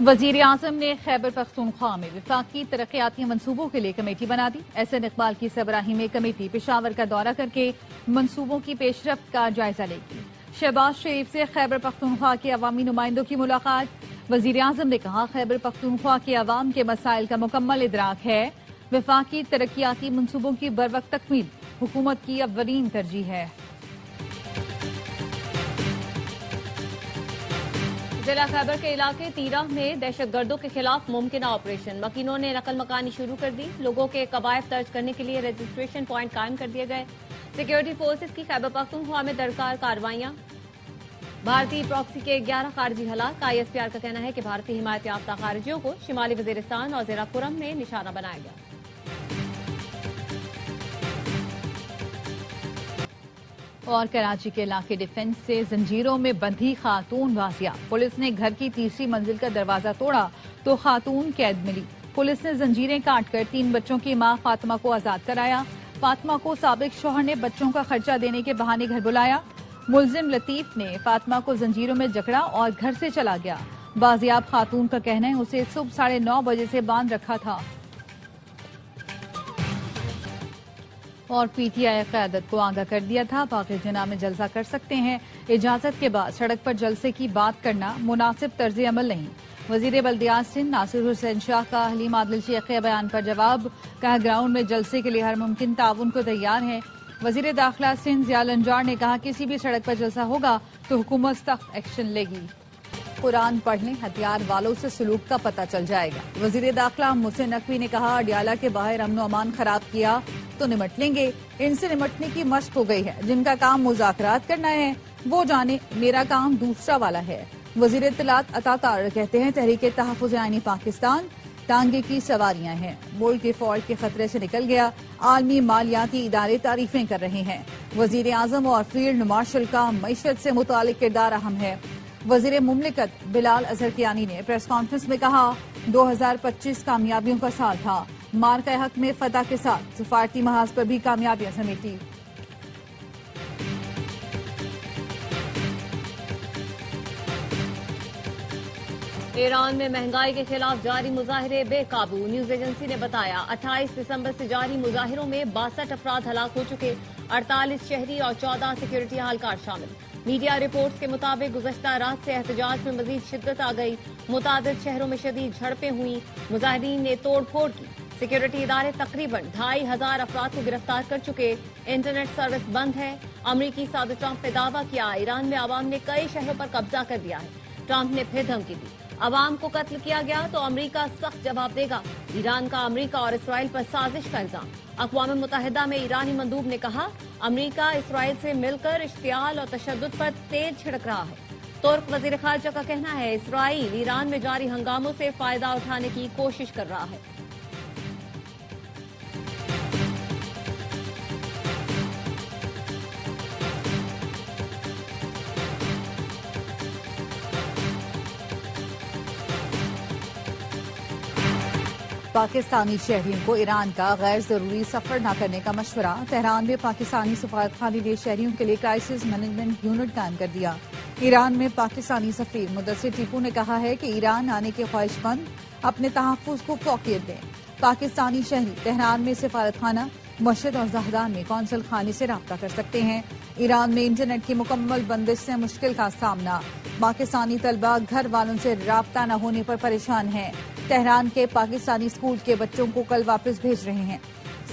वजीर आजम ने खैबर पख्तूनख्वा में वफाकी तरक्याती मंसूबों के लिए कमेटी बना दी। एहसन इकबाल की सरबराही में कमेटी पेशावर का दौरा करके मंसूबों की पेशरफ्त का जायजा लेगी। शहबाज शरीफ से खैबर पख्तूनख्वा के अवामी नुमाइंदों की मुलाकात। वजीर आजम ने कहा, खैबर पख्तूनख्वा के अवाम के मसाइल का मुकम्मल इदराक है। वफाकी तरक्याती मंसूबों की बरवक्त तकमील हुकूमत की अव्वलीन तरजीह है। जिला खैबर के इलाके तीरा में दहशतगर्दों के खिलाफ मुमकिन ऑपरेशन। मकीनों ने नकल मकानी शुरू कर दी। लोगों के कबायफ दर्ज करने के लिए रजिस्ट्रेशन पॉइंट कायम कर दिए गए। सिक्योरिटी फोर्सेज की खैबर पख्तूनख्वा में दरकार कार्रवाइयां। भारतीय प्रॉक्सी के 11 खारजी हलाक। ISPR का कहना है कि भारतीय हिमायत याफ्ता खारजियों को शिमाली वजीरिस्तान और ज़ेरा कुरम में निशाना बनाया गया। और कराची के इलाके डिफेंस से जंजीरों में बंधी खातून बाजियाब। पुलिस ने घर की तीसरी मंजिल का दरवाजा तोड़ा तो खातून कैद मिली। पुलिस ने जंजीरें काटकर 3 बच्चों की मां फातिमा को आजाद कराया। फातिमा को साबिक शौहर ने बच्चों का खर्चा देने के बहाने घर बुलाया। मुलजिम लतीफ ने फातिमा को जंजीरों में जकड़ा और घर से चला गया। बाजियाब खातून का कहना है उसे सुबह 9:30 बजे से बांध रखा था। और PTI क़यादत को आगाह कर दिया था, बाक़ी जना में जलसा कर सकते हैं। इजाजत के बाद सड़क पर जलसे की बात करना मुनासिब तर्ज अमल नहीं। वजीर बल्दियात सिंध नासिर हुसैन शाह का हलीम आदिल शेख के बयान पर जवाब। कहा, ग्राउंड में जलसे के लिए हर मुमकिन ताउन को तैयार है। वजीर दाखिला सिंध ज़िया लंजार ने कहा, किसी भी सड़क पर जलसा होगा तो हुकूमत सख्त एक्शन लेगी। कुरान पढ़ने हथियार वालों से सलूक का पता चल जाएगा। वजीर दाखिला मोहसिन नकवी ने कहा, अडियाला के बाहर अमन अमान खराब किया तो निमट लेंगे। इनसे निमटने की मश्क हो गई है। जिनका काम मुज़ाकरात करना है वो जाने, मेरा काम दूसरा वाला है। वजीर इत्तलात अता तार कहते हैं, तहरीक तहफ़्फ़ुज़ आईनी पाकिस्तान टांगे की सवारियां हैं। मुल्क डिफॉल्ट के खतरे से निकल गया। आलमी मालियाती इदारे तारीफें कर रहे हैं। वजीर आजम और फील्ड मार्शल का मईशत से मुतालिक किरदार अहम है। वजीर मुमलिकत बिलाल अजहर कियानी ने प्रेस कॉन्फ्रेंस में कहा, 2025 कामयाबियों का साल था। मार्का हक में फतह के साथ सफारती महाज पर भी कामयाबियां समेटी। ईरान में महंगाई के खिलाफ जारी मुजाहिरे बेकाबू। न्यूज एजेंसी ने बताया, 28 दिसंबर से जारी मुजाहिरों में 62 अफराद हलाक हो चुके। 48 शहरी और 14 सिक्योरिटी एहलकार शामिल। मीडिया रिपोर्ट्स के मुताबिक गुज़श्ता रात से एहतजाज में मजीद शिद्दत आ गई। मुतादिद शहरों में शदीद झड़पें हुई। मुजाहिरीन ने तोड़ फोड़ की। सिक्योरिटी इदारे तकरीबन 2500 अफराद को गिरफ्तार कर चुके। इंटरनेट सर्विस बंद है। अमरीकी सदर ट्रंप ने दावा किया, ईरान में अवाम ने कई शहरों पर कब्जा कर दिया है। ट्रंप ने फिर धमकी दी, अवाम को कत्ल किया गया तो अमरीका सख्त जवाब देगा। ईरान का अमरीका और इसराइल पर साजिश का इल्जाम। अक़वाम मुत्तहिदा में ईरानी मंदूब ने कहा, अमरीका इसराइल से मिलकर इश्तियाल और तशद्दुद पर तेल छिड़क रहा है। तुर्क वज़ीर ख़ारजा का कहना है, इसराइल ईरान में जारी हंगामों से फायदा उठाने की कोशिश कर रहा है। पाकिस्तानी शहरियों को ईरान का गैर जरूरी सफर न करने का मशवरा। तेहरान में पाकिस्तानी सफारतखाने ने शहरियों के लिए क्राइसिस मैनेजमेंट यूनिट कायम कर दिया। ईरान में पाकिस्तानी सफीर मुदस्सिर टीपू ने कहा है कि ईरान आने के ख्वाहिशमंद अपने तहफ़्फ़ुज़ को फौक़ियत दें। पाकिस्तानी शहरी तेहरान में सफारतखाना, मस्जिद और ज़हदान में कौंसल खाने से राब्ता कर सकते हैं। ईरान में इंटरनेट की मुकम्मल बंदिश से मुश्किल का सामना। पाकिस्तानी तलबा घर वालों से राब्ता न होने पर परेशान हैं। तेहरान के पाकिस्तानी स्कूल के बच्चों को कल वापस भेज रहे हैं।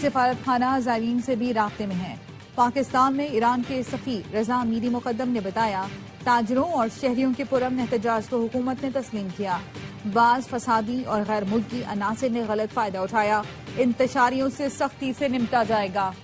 सिफारत खाना ज़ायरीन से भी राब्ते में है। पाकिस्तान में ईरान के सफीर रजा मीरी मुकद्दम ने बताया, ताजरों और शहरियों के पुरअमन एहतजाज को हुकूमत ने तस्लीम किया। बाज़ फसादी और गैर मुल्की अनासिर ने गलत फायदा उठाया। इंतशारियों से सख्ती से निपटा जाएगा।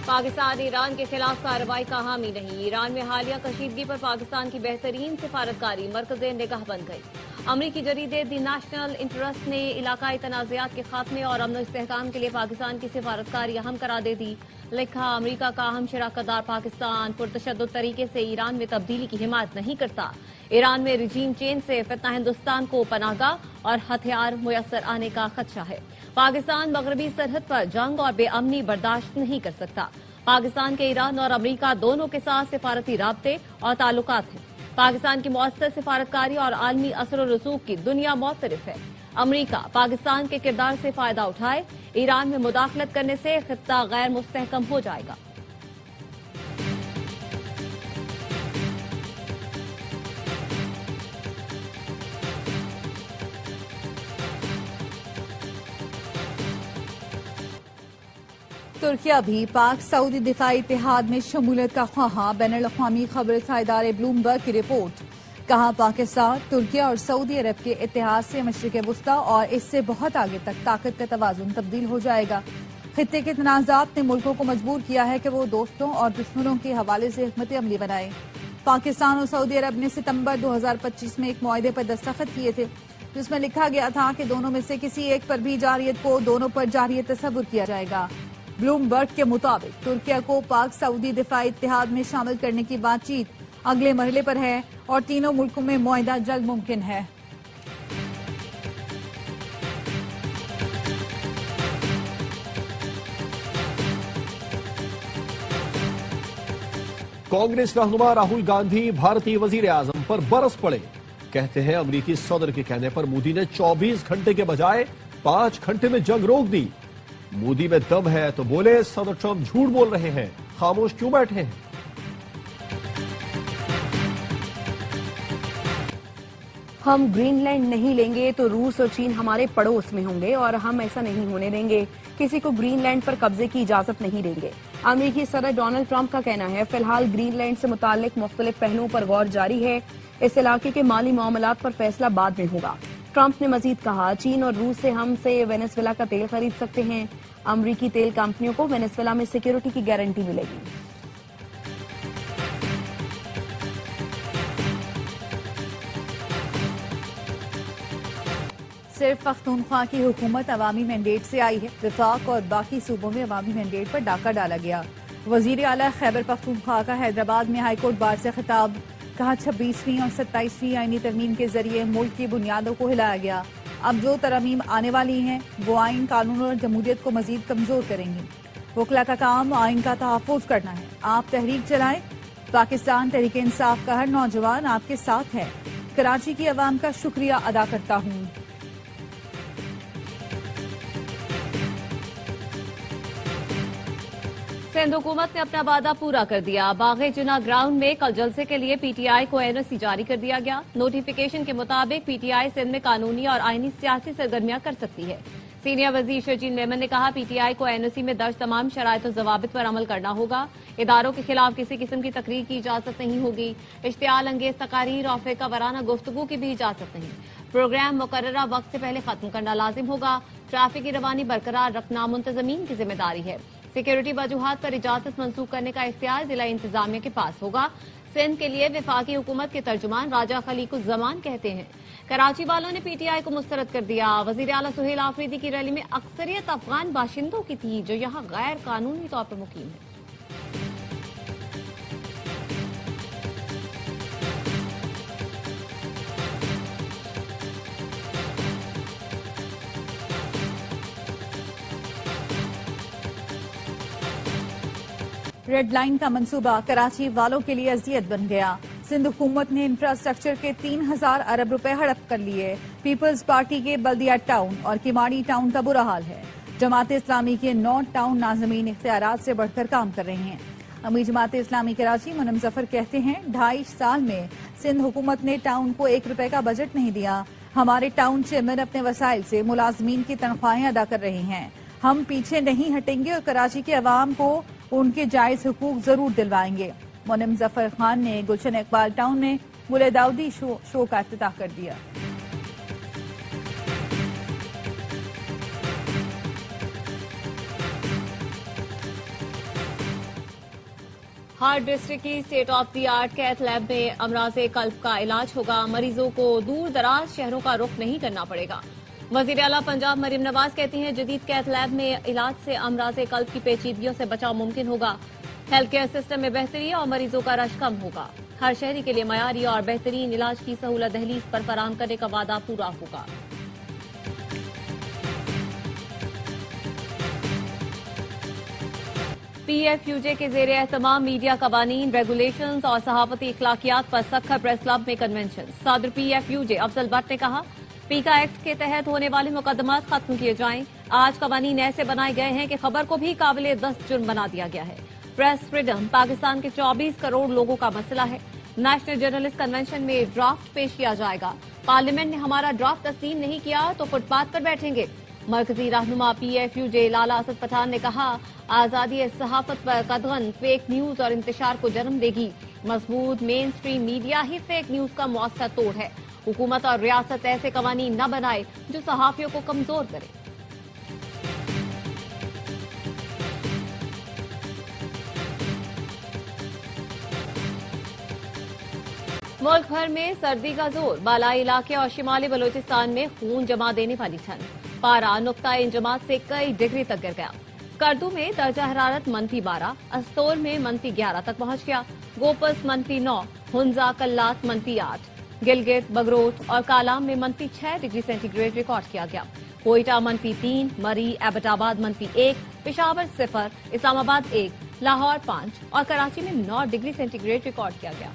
पाकिस्तान ईरान के खिलाफ कार्रवाई का हामी नहीं। ईरान में हालिया कशीदगी पर पाकिस्तान की बेहतरीन सिफारतकारी मरकज़े निगाह बन गई। अमरीकी जरीदे दी नेशनल इंटरेस्ट ने इलाकाई तनाज़ात के खात्मे और अमन इस्तेहकाम के लिए पाकिस्तान की सिफारतकारी अहम करार दे दी। लिखा, अमरीका का अहम शराकतदार पाकिस्तान पुरतशद्दुद तरीके से ईरान में तब्दीली की हिमायत नहीं करता। ईरान में रिजीम चेंज से फितना हिंदुस्तान को पनाहगाह और हथियार मुयस्सर आने का खदशा है। पाकिस्तान मगरबी सरहद पर जंग और बेअमनी बर्दाश्त नहीं कर सकता। पाकिस्तान के ईरान और अमरीका दोनों के साथ सिफारती राब्ते और ताल्लुकात हैं। पाकिस्तान की मौसर सिफारतकारी और आलमी असर और रसूख की दुनिया मुख्तलिफ है। अमरीका पाकिस्तान के किरदार से फायदा उठाए, ईरान में मुदाखलत करने से खित्ता गैर मुस्तहकम हो जाएगा। तुर्किया भी पाक सऊदी दिफाई इतिहाद में शमूलियत का ख्वाहा, बैनुल-अक़वामी खबर इदारे ब्लूमबर्ग की रिपोर्ट। कहा पाकिस्तान, तुर्किया और सऊदी अरब के इतिहाद से मशरिक़ वुस्ता और इससे बहुत आगे तक ताकत का तवाज़ुन तब्दील हो जाएगा। खित्ते के तनाज़ात ने मुल्कों को मजबूर किया है कि वो दोस्तों और दुश्मनों के हवाले से हिकमत अमली बनाए। पाकिस्तान और सऊदी अरब ने सितंबर 2025 में एक मुआहदे पर दस्तखत किए थे, जिसमें लिखा गया था कि दोनों में से किसी एक पर भी जारियत को दोनों पर जारियत तस्वुर किया जाएगा। ब्लूमबर्ग के मुताबिक तुर्किया को पाक सऊदी दिफाई इत्तेहाद में शामिल करने की बातचीत अगले मरहले पर है और तीनों मुल्कों में मुआहदा जल्द मुमकिन है। कांग्रेस रहनुमा राहुल गांधी भारतीय वजीर आजम पर बरस पड़े। कहते हैं अमरीकी सदर के कहने पर मोदी ने 24 घंटे के बजाय 5 घंटे में जंग रोक दी। मोदी में दम है तो बोले, सदर ट्रंप झूठ बोल रहे हैं, खामोश क्यों बैठे हैं? हम ग्रीनलैंड नहीं लेंगे तो रूस और चीन हमारे पड़ोस में होंगे और हम ऐसा नहीं होने देंगे। किसी को ग्रीनलैंड पर कब्जे की इजाजत नहीं देंगे। अमेरिकी सदर डोनाल्ड ट्रंप का कहना है, फिलहाल ग्रीनलैंड से मुताल्लिक मुख्तलिफ पहलुओं पर गौर जारी है। इस इलाके के माली मामलात पर फैसला बाद में होगा। ट्रंप ने मजीद कहा, चीन और रूस से हमसे वेनेजुएला का तेल खरीद सकते हैं। अमरीकी तेल कंपनियों को वेनेजुएला में सिक्योरिटी की गारंटी मिलेगी। सिर्फ पख्तूनख्वा की हुकूमत अवामी मैंडेट से आई है। विफाक और बाकी सूबों में अवामी मैंडेट पर डाका डाला गया। वजीर आला खैबर पख्तूनख्वा का हैदराबाद में हाईकोर्ट बार से खिताब। कहा, 26वीं और 27वीं आईनी तरमीम के जरिए मुल्क की बुनियादों को हिलाया गया। अब जो तरमीम आने वाली हैं वो आइन, कानून और जमहूरियत को मजीद कमजोर करेंगी। वकला का काम आइन का तहफ़्फ़ुज़ करना है। आप तहरीक चलाएं। पाकिस्तान तहरीक इंसाफ का हर नौजवान आपके साथ है। कराची की अवाम का शुक्रिया अदा करता हूँ। सिंध हुकूमत ने अपना वादा पूरा कर दिया। बाग़े जिना ग्राउंड में कल जलसे के लिए पीटीआई को एनओसी जारी कर दिया गया। नोटिफिकेशन के मुताबिक पीटीआई सिंध में कानूनी और आईनी सियासी सरगर्मियां कर सकती है। सीनियर वजीर शजीन मेमन ने कहा, पीटीआई को एनओसी में दर्ज तमाम शराइत और जवाबित पर अमल करना होगा। इदारों के खिलाफ किसी किस्म की तकरीर की इजाजत नहीं होगी। इश्तियाल अंगेज तकारीर और फ़िक़्ह वराना गुफ्तगू की भी इजाजत नहीं। प्रोग्राम मुकर्ररा वक्त से पहले खत्म करना लाजिम होगा। ट्रैफिक की रवानी बरकरार रखना मुंतजमीन की जिम्मेदारी है। सिक्योरिटी वजूहात पर इजाजत मंसूख करने का इख्तियार जिला इंतजामिया के पास होगा। सिंध के लिए वफाकी हुकूमत के तर्जुमान राजा खलीकुज़्ज़मान कहते हैं, कराची वालों ने पीटीआई को मुस्तरद कर दिया। वजीर आला सुहेल आफरीदी की रैली में अक्सरियत अफगान बाशिंदों की थी जो यहाँ गैर कानूनी तौर पर मुकीम है। रेड लाइन का मंसूबा कराची वालों के लिए अजियत बन गया। सिंध हुकूमत ने इंफ्रास्ट्रक्चर के 3000 अरब रुपए हड़प कर लिए। पीपल्स पार्टी के बल्दिया टाउन और किमाड़ी टाउन का बुरा हाल है। जमात इस्लामी के 9 टाउन नाज़मीन इख्तियारात से बढ़कर काम कर रहे हैं। अमीर जमात इस्लामी कराची मुनम जफर कहते हैं, 2.5 साल में सिंध हुकूमत ने टाउन को 1 रुपए का बजट नहीं दिया। हमारे टाउन चेयरमैन अपने वसाइल से मुलाजमीन की तनख्वाहें अदा कर रहे हैं। हम पीछे नहीं हटेंगे और कराची के अवाम को उनके जायज हुकूक जरूर दिलवाएंगे। मुनम जफर खान ने गुलशन इकबाल टाउन में गुले दाऊदी शो का इफ्तिताह कर दिया। हार्ट डिस्ट्रिक्ट की state of the art cath lab में अमराज़े कल्ब का इलाज होगा। मरीजों को दूर दराज शहरों का रुख नहीं करना पड़ेगा। वजीर आला पंजाब मरीम नवाज कहती हैं, जदीद कैथ लैब में इलाज से अमराज़े कल्ब की पेचीदगियों से बचाव मुमकिन होगा। हेल्थ केयर सिस्टम में बेहतरी और मरीजों का रश कम होगा। हर शहरी के लिए मयारी और बेहतरीन इलाज की सहूलत दहलीज पर फराहम करने का वादा पूरा होगा। PFUJ के जेर एहतमाम मीडिया कवानीन, रेगुलेशंस और सहाफती इखलाकियात पर सखर प्रेस क्लब में कन्वेंशन। सदर PFUJ अफजल भट्ट ने कहा, पीका एक्ट के तहत होने वाले मुकदमात खत्म किए जाएं। आज कवानीन ऐसे बनाए गए हैं कि खबर को भी काबिले दस्त जुर्म बना दिया गया है। प्रेस फ्रीडम पाकिस्तान के 24 करोड़ लोगों का मसला है। नेशनल जर्नलिस्ट कन्वेंशन में ड्राफ्ट पेश किया जाएगा। पार्लियामेंट ने हमारा ड्राफ्ट तस्लीम नहीं किया तो फुटपाथ पर बैठेंगे। मरकजी रहनुमा PFUJ लाला असद पठान ने कहा, आजादी सहाफत पर कदगन फेक न्यूज और इंतशार को जन्म देगी। मजबूत मेन स्ट्रीम मीडिया ही फेक न्यूज का मौसर तोड़ है। हुकूमत और रियासत ऐसे कवानीन न बनाए जो सहाफियों को कमजोर करे। मुल्क भर में सर्दी का जोर, बालाई इलाके और शिमाली बलूचिस्तान में खून जमा देने वाली ठंड। पारा नुक्ता इंजमात से कई डिग्री तक गिर गया। स्कर्दू में दर्जा हरारत -12, अस्तोल में -11 तक पहुंच गया। गोपस -9, हुंजा कल्लात -8, गिलगित बगरोट और कालाम में -6 डिग्री सेंटीग्रेड रिकॉर्ड किया गया। कोयटा -3, मरी एबटाबाद -1, पेशावर 0, इस्लामाबाद 1, लाहौर 5 और कराची में 9 डिग्री सेंटीग्रेड रिकॉर्ड किया गया।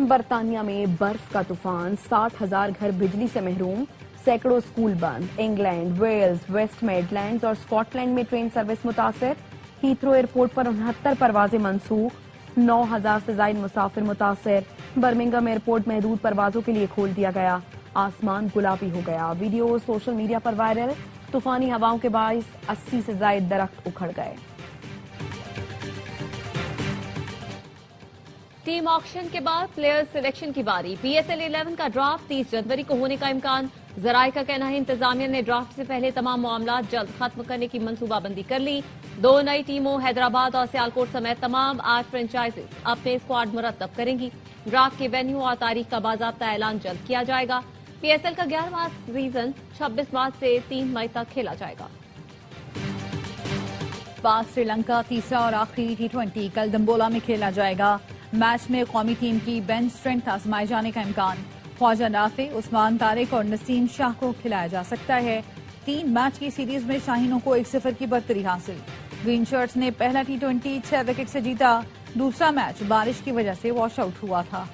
बरतानिया में बर्फ का तूफान, 60,000 घर बिजली से महरूम, सैकड़ों स्कूल बंद। इंग्लैंड, वेल्स, वेस्ट मिडलैंड्स और स्कॉटलैंड में ट्रेन सर्विस मुतासर। हीथ्रो एयरपोर्ट पर 69 परवाजें मनसूख, 9,000 से ज्यादा मुसाफिर मुतासर। बर्मिंघम एयरपोर्ट महदूद परवाजों के लिए खोल दिया गया। आसमान गुलाबी हो गया। वीडियो सोशल मीडिया पर वायरल। तूफानी हवाओं के बाइस 80 से ज्यादा दरख्त उखड़ गए। टीम ऑक्शन के बाद प्लेयर सिलेक्शन की बारी। PSL 11 का ड्राफ्ट 30 जनवरी को होने का इम्कान। जराये का कहना है इंतजामिया ने ड्राफ्ट से पहले तमाम मामला जल्द खत्म करने की मंसूबाबंदी कर ली। 2 नई टीमों हैदराबाद और सियालकोट समेत तमाम 8 फ्रेंचाइजीज अपने स्क्वाड मुरतब करेंगी। ड्राफ्ट के वेन्यू और तारीख का बाकायदा ऐलान जल्द किया जाएगा। PSL का 11वां सीजन 26 मार्च से 3 मई तक खेला जाएगा। पाक श्रीलंका तीसरा और आखिरी T20 कल दम्बोला में खेला जाएगा। मैच में कौमी टीम की बेंच स्ट्रेंथ आजमाए जाने का इम्कान। ख्वाजा नाफे, उस्मान तारिक और नसीम शाह को खिलाया जा सकता है। 3 मैच की सीरीज में शाहीनों को 1-0 की बरतरी हासिल। ग्रीन शर्ट्स ने पहला T20 6 विकेट से जीता। दूसरा मैच बारिश की वजह से वॉश आउट हुआ था।